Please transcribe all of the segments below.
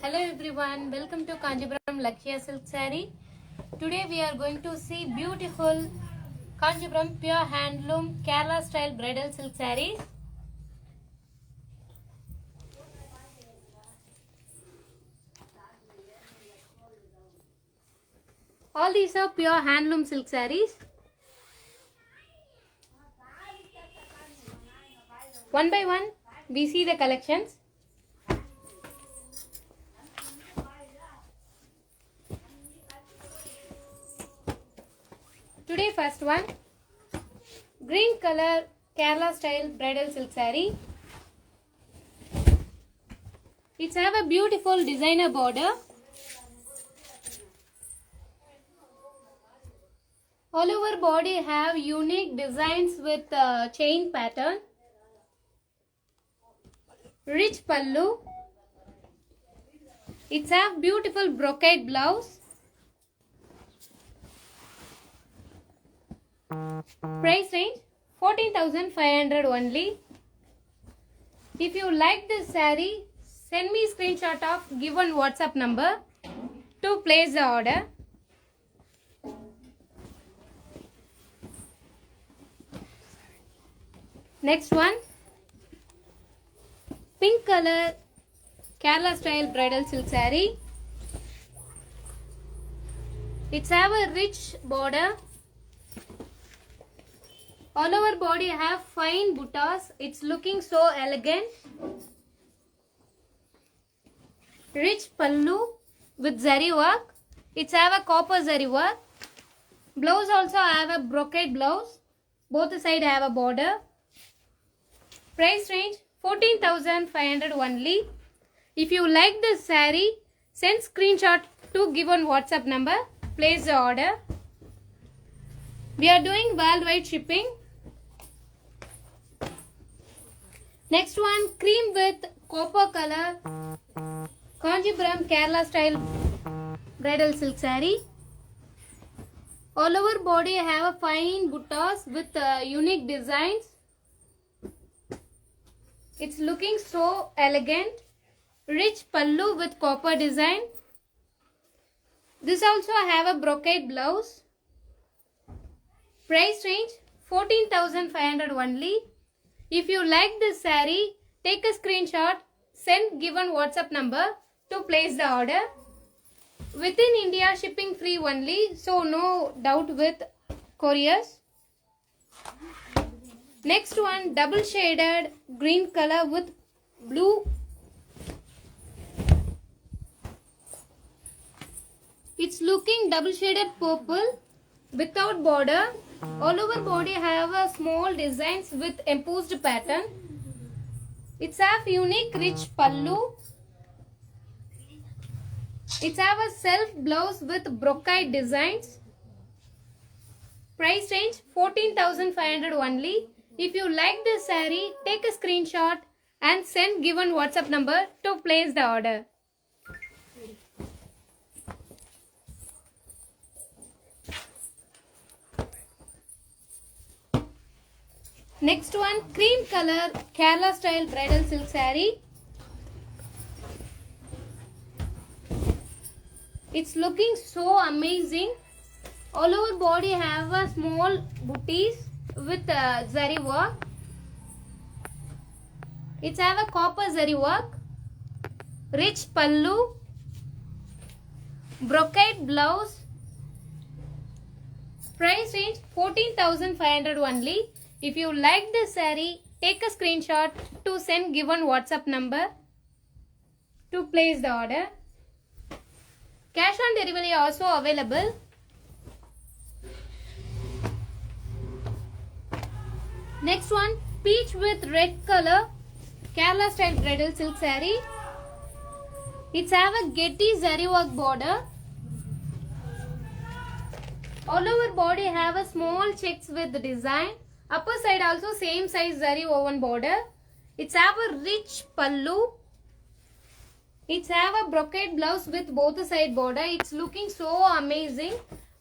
Hello everyone, welcome to Kanjipuram Lakshya Silk Saree. Today we are going to see beautiful Kanjipuram pure handloom Kerala style bridal silk sarees. All these are pure handloom silk sarees. One by one we see the collections. Today first one, green color Kerala style bridal silk saree. It's have a beautiful designer border. All over body have unique designs with chain pattern. Rich pallu. It's have beautiful brocade blouse. Price range 14,500 only. If you like this saree, send me screenshot of given WhatsApp number to place the order. Next one, pink color Kerala style bridal silk saree. It's have a rich border. All over body have fine buttas. It's looking so elegant. Rich pallu with zari work. It's have a copper zari work. Blouse also have a brocade blouse. Both side have a border. Price range 14,500 only. If you like this saree, send screenshot to given WhatsApp number. Place the order. We are doing worldwide shipping. Next one, cream with copper color Kanjipuram Kerala style bridal silk saree. All over body have a fine buttas with unique designs. It's looking so elegant. Rich pallu with copper design. This also have a brocade blouse. Price range 14,500 only. If you like this saree, take a screenshot, send given WhatsApp number to place the order. Within India, shipping free only, so no doubt with couriers. Next one, double shaded green color with blue. It's looking double shaded purple without border. All over body have a small designs with embossed pattern. It's have unique rich pallu. It's have a self blouse with brocade designs. Price range 14,500 only. If you like this saree, take a screenshot and send given WhatsApp number to place the order. Next one, cream color Kerala style bridal silk saree. It's looking so amazing. All over body have a small booties with zari work. It's have a copper zari work. Rich pallu. Brocade blouse. Price range 14,500 only. If you like this saree, take a screenshot to send given WhatsApp number to place the order. Cash on delivery also available. Next one, peach with red color Kerala style bridal silk saree. It's have a Getty zari work border. All over body have a small checks with design. Upper side also same size zari woven border. It's have a rich pallu. It's have a brocade blouse with both side border. It's looking so amazing.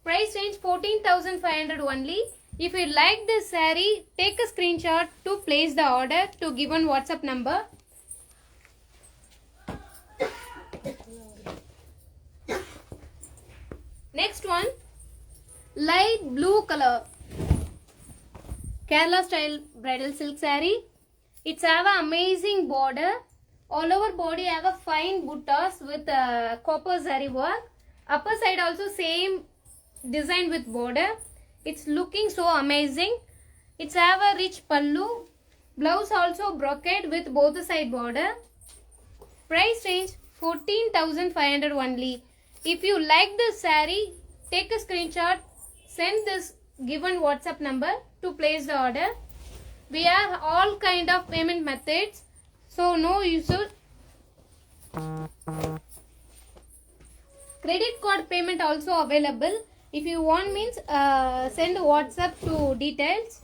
Price range 14,500 only. If you like this saree, take a screenshot to place the order to given WhatsApp number. blue color Kerala style bridal silk saree. It's have an amazing border. All over body have a fine buttas with copper zari work. Upper side also same design with border. It's looking so amazing. It's have a rich pallu. Blouse also brocade with both the side border. Price range 14,500 only. If you like this saree, take a screenshot, send this given WhatsApp number to place the order. We have all kind of payment methods, so no issue. Credit card payment also available. If you want means send WhatsApp to details.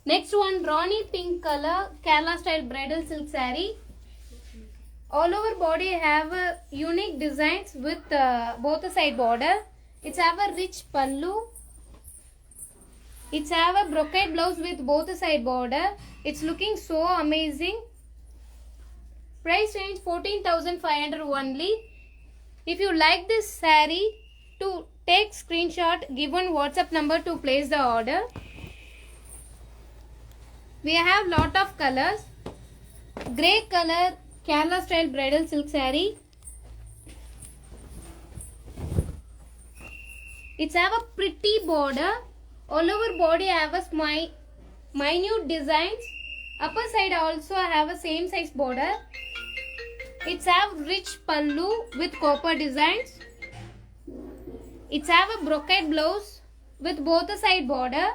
Next one, Ronnie pink color Kerala style bridal silk saree. All over body have unique designs with both the side border. It's have a rich pallu. It's have a brocade blouse with both the side border. It's looking so amazing. Price range 14,500 only. If you like this saree, to take screenshot given WhatsApp number to place the order. We have lot of colors. Grey color Kerala style bridal silk saree. It's have a pretty border. All over body have a minute designs. Upper side also have a same size border. It's have rich pallu with copper designs. It's have a brocade blouse with both the side border.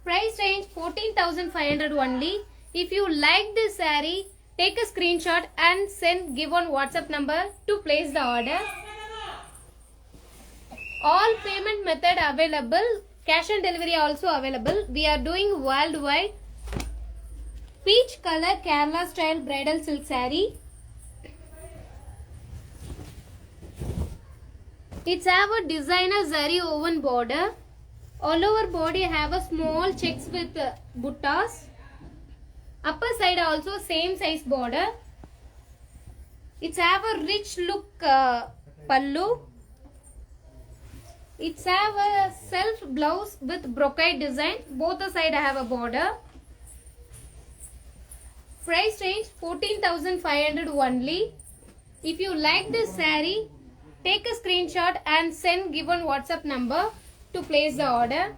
Price range 14,500 only. If you like this saree, take a screenshot and send given WhatsApp number to place the order. All payment method available. Cash on delivery also available. We are doing worldwide. Peach color Kerala style bridal silk saree. It's have a designer zari woven border. All over body have a small checks with buttas. Upper side also same size border. It's have a rich look pallu. It's have a self blouse with brocade design. Both the side have a border. Price range 14,500 only. If you like this saree, take a screenshot and send given WhatsApp number to place the order.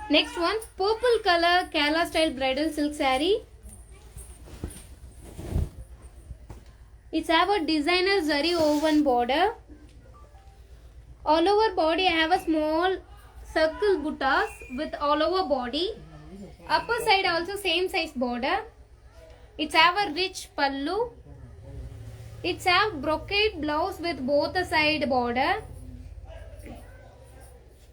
Next one, purple color Kerala style bridal silk saree. It's have a designer zari woven border. All over body have a small circle buttas with all over body. Upper side also same size border. It's have a rich pallu. It's have brocade blouse with both the side border.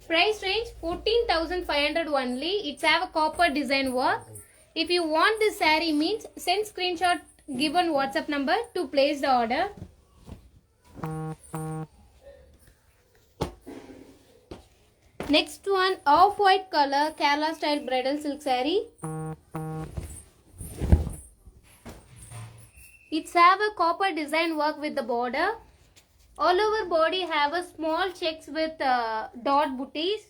Price range 14,500 only. It's have a copper design work. If you want this saree means send screenshot given WhatsApp number to place the order. Next one, off-white color Kerala style bridal silk saree. It's have a copper design work with the border. All over body have a small checks with dot booties.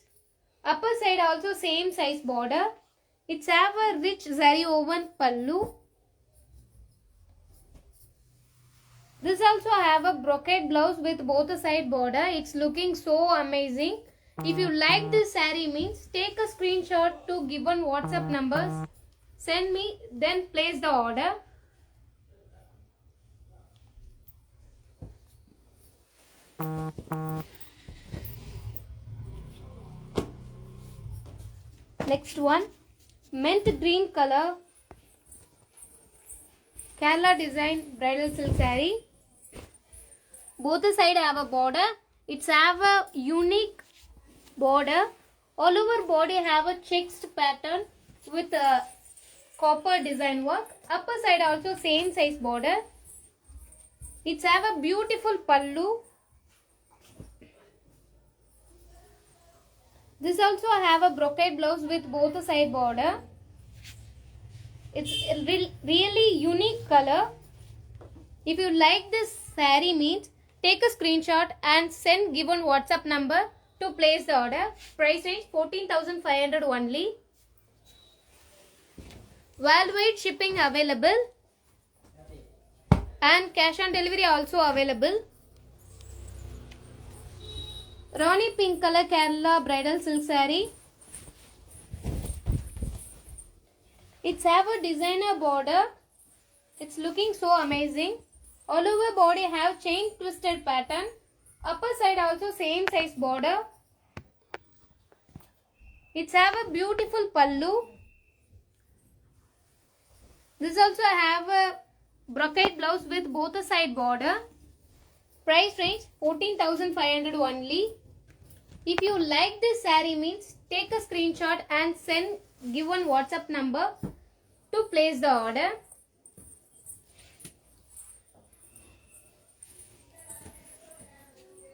Upper side also same size border. It's have a rich zari woven pallu. This also have a brocade blouse with both the side border. It's looking so amazing. If you like this saree means take a screenshot to given WhatsApp numbers. Send me, then place the order. Next one, mint green color Kerala design bridal silk saree. Both the side have a border. It's have a unique border. All over body have a checks pattern with a copper design work. Upper side also same size border. It's have a beautiful pallu. This also have a brocade blouse with both the side border. It's a really unique color. If you like this saree means take a screenshot and send given WhatsApp number to place the order. Price range 14,500 only. Worldwide shipping available and cash on delivery also available. Rani pink color Kerala bridal silk saree. It's have a designer border. It's looking so amazing. All over body have chain twisted pattern. Upper side also same size border. It's have a beautiful pallu. This also have a brocade blouse with both the side border. Price range 14,500 only. If you like this saree means take a screenshot and send given WhatsApp number to place the order.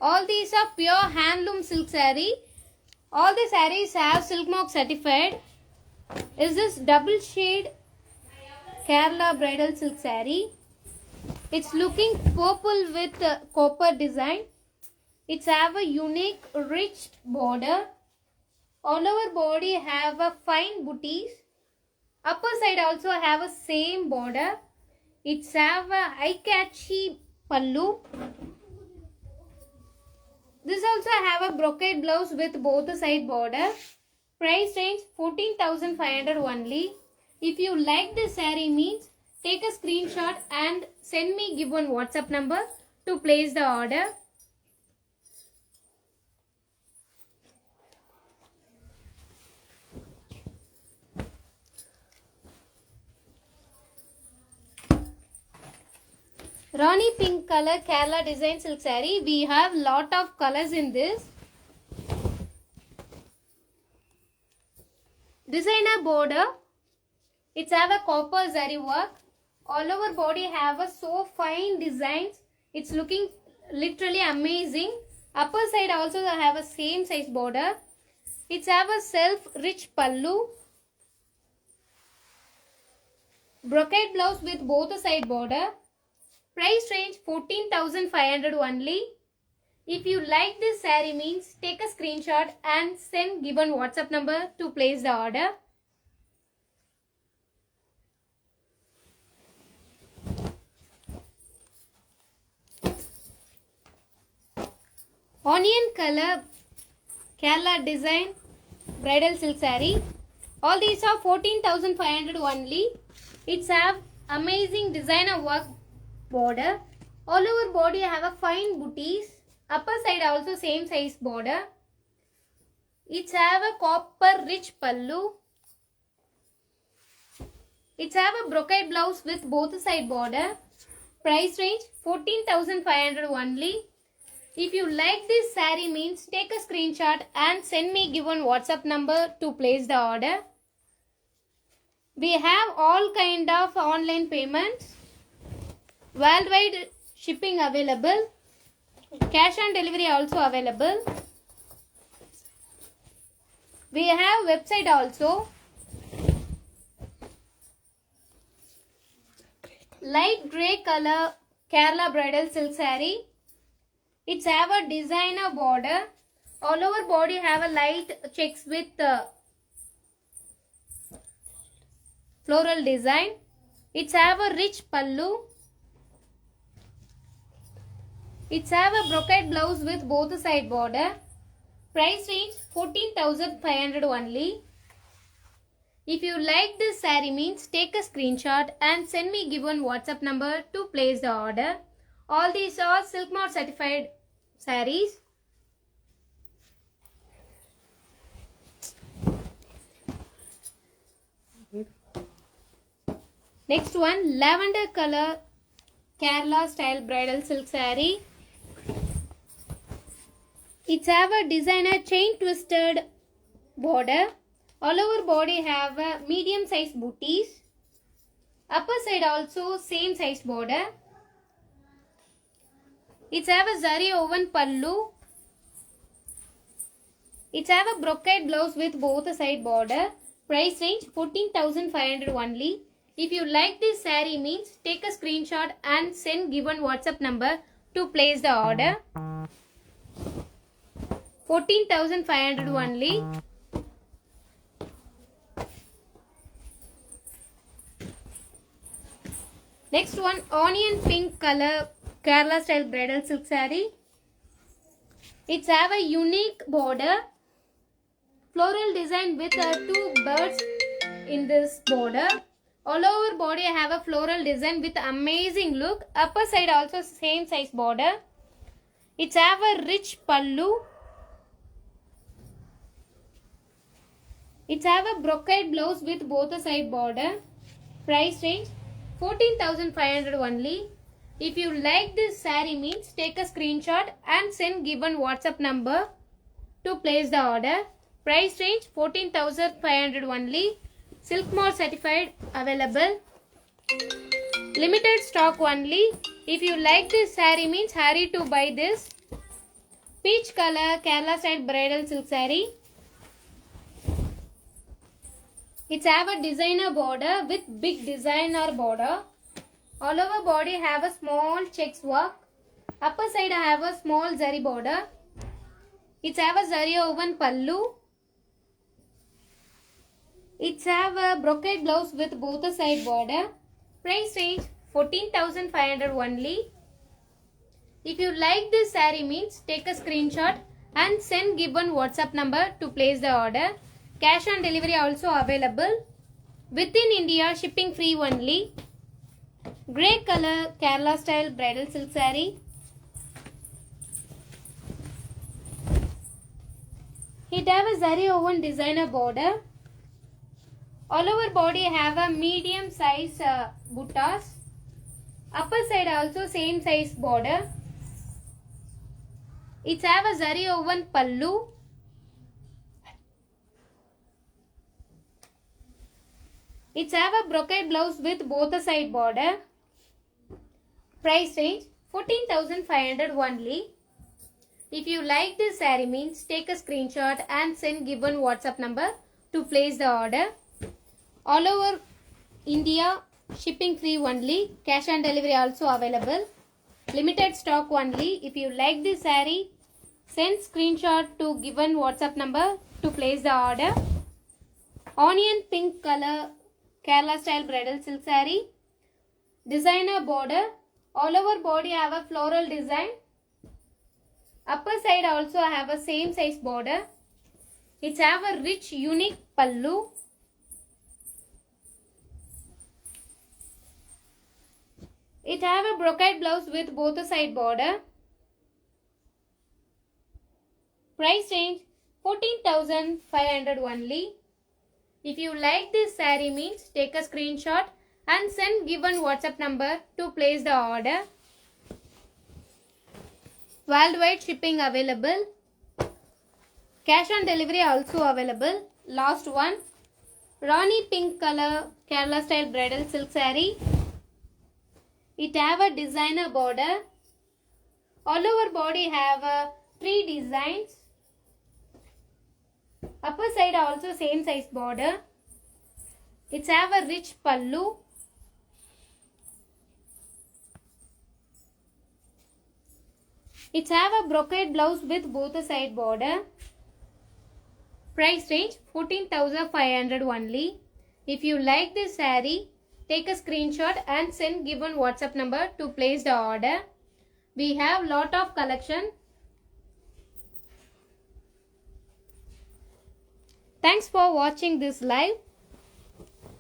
All these are pure handloom silk saree. All the sarees have silk mark certified. Is this double shade Kerala bridal silk saree? It's looking purple with copper design. It's have a unique rich border. All over body have a fine booties. Upper side also have a same border. It's have a eye-catchy pallu. This also have a brocade blouse with both the side border. Price range 14,500 only. If you like this saree means take a screenshot and send me given WhatsApp number to place the order. Rani pink color Kerala design silk saree. We have lot of colors in this. Designer border. It's have a copper zari work. All over body have a so fine designs. It's looking literally amazing. Upper side also have a same size border. It's have a self rich pallu. Brocade blouse with both the side border. Price range 14,500 only. If you like this saree means take a screenshot and send given WhatsApp number to place the order. Onion color Kerala design bridal silk saree. All these are 14,500 only. It's have amazing designer work border. All over body have a fine booties. Upper side also same size border. It's have a copper rich pallu. It's have a brocade blouse with both side border. Price range 14,500 only. If you like this saree means take a screenshot and send me given WhatsApp number to place the order. We have all kind of online payments. Worldwide shipping available. Cash on delivery also available. We have website also. Light grey color Kerala bridal silk saree. It's have a designer border. All over body have a light checks with floral design. It's have a rich pallu. It's have a brocade blouse with both side border. Price range 14,500 only. If you like this saree means take a screenshot and send me given WhatsApp number to place the order. All these are Silk Mart certified sarees. Next one, lavender color Kerala style bridal silk saree. It's have a designer chain twisted border. All over body have a medium size booties. Upper side also same size border. It's have a zari woven pallu. It's have a brocade blouse with both side border. Price range 14,500 only. If you like this saree means take a screenshot and send given WhatsApp number to place the order. 14,500 only. Next one, onion pink color Kerala style bridal silk saree. It's have a unique border, floral design with two birds in this border. All over body have a floral design with amazing look. Upper side also same size border. It's have a rich pallu. It's have a brocade blouse with both the side border. Price range 14,500 only. If you like this saree means take a screenshot and send given WhatsApp number to place the order. Price range 14,500 only. Silk Mart certified available. Limited stock only. If you like this saree means hurry to buy this. Peach color Kerala style bridal silk saree. It's have a designer border with big designer border. All over body have a small checks work. Upper side have a small zari border. It's have a zari woven pallu. It's have a brocade blouse with both the side border. Price range 14,500 only. If you like this saree means take a screenshot and send given WhatsApp number to place the order. Cash on delivery also available. Within India shipping free only. Grey color Kerala style bridal silk saree. It have a zari woven designer border. All over body have a medium size buttas. Upper side also same size border. It have a zari woven pallu. It have a brocade blouse with both the side border. Price range 14,500 only. If you like this saree means take a screenshot and send given WhatsApp number to place the order. All over India shipping free only. Cash on delivery also available. Limited stock only. If you like this saree send screenshot to given WhatsApp number to place the order. Onion pink color Kerala style bridal silk saree. Designer border. All over body have a floral design. Upper side also have a same size border. It have a rich unique pallu. It have a brocade blouse with both the side border. Price range 14,500 only. If you like this saree means take a screenshot and send given WhatsApp number to place the order. Worldwide shipping available. Cash on delivery also available. Last one. Rani pink color Kerala style bridal silk saree. It have a designer border. All over body have three designs. Upper side also same size border. It's have a rich pallu. It's have a brocade blouse with both the side border. Price range 14,500 only. If you like this saree, take a screenshot and send given WhatsApp number to place the order. We have lot of collection. Thanks for watching this live.